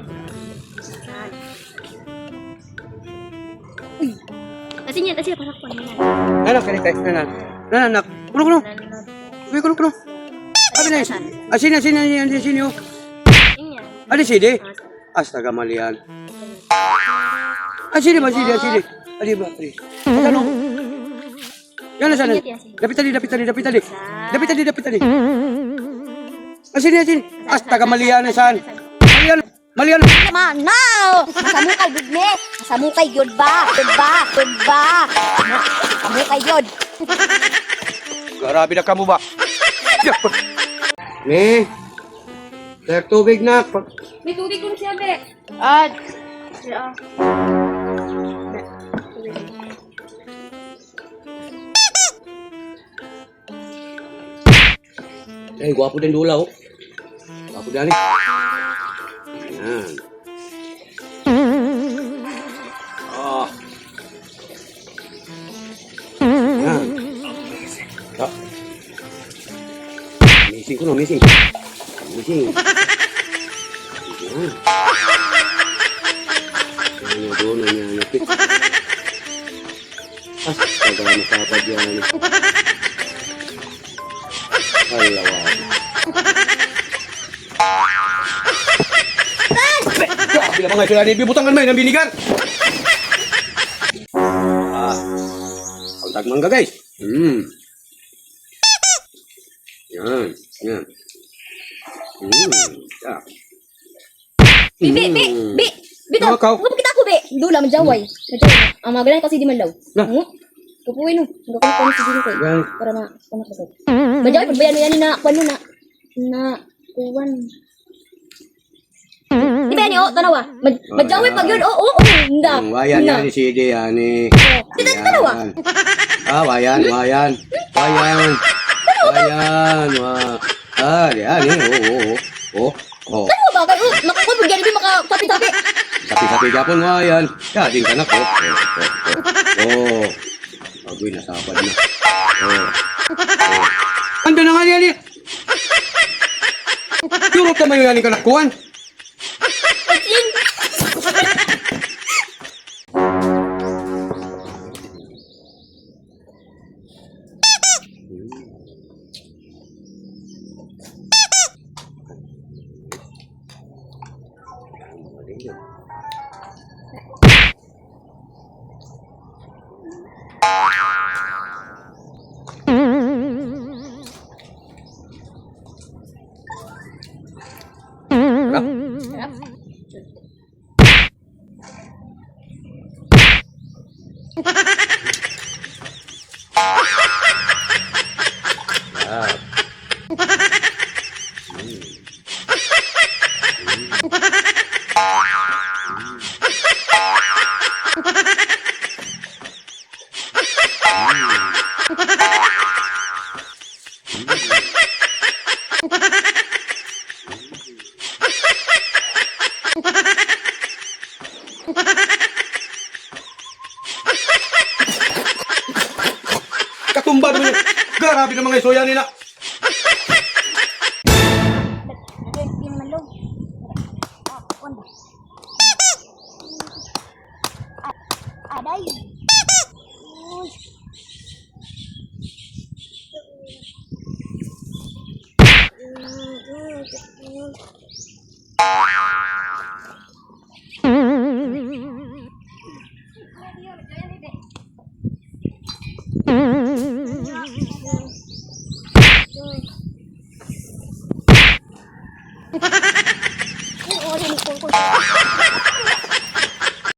niya. Uy. Asin niya, parang kuwan niya. Nanak, nanak. Kuno. Uy, kuno. Abi na yun. Asin yun. Adi sini. Astaga malian. Sini. Adi ba? Ano? Yan na sana. Dapit tali. Sini. Astaga malian na san. Malian. Manaw! Masamukay gud me. Masamukay gyud ba? Masamukay gyud. Grabe na kamo ba? Me. Tayak tubig na. May tubig kong siya, be. Siya. Eh, gwapo din dula, oh. Gwapo din. Ayan. Oh. Ayan. Ah. Missing. Ayan. Ayan, doon, nangyayapit. Astaga, masapad yan. Alawan. Bila mga sila ni bibutangan may ng binigan. Kontak mangga guys. Yan. Ya. Bitaw. Ngapa kita ako be? Dula majaway. Ang magalan kasi di man daw. Kupuin no. Enggak ko ko si dito kay. Para na kuno ko. Majaway pagbayan ni na kuno na kuwan. Di ba ni tanawa? Majaway pag yun. Oo. Nda. Wayan yan ni sige ani. Tanawa. Wayan. Oo. Tanawa ba kay makakubog gani di makatapi-tapi. Tapi gapon wayan. Kading kanak ko. Agoy na sapad na. Ando na nga yan eh. Turot naman yung yaning kanakuan. Katumban mo yun. Grabe na mga isoya nila. Aday. Oh,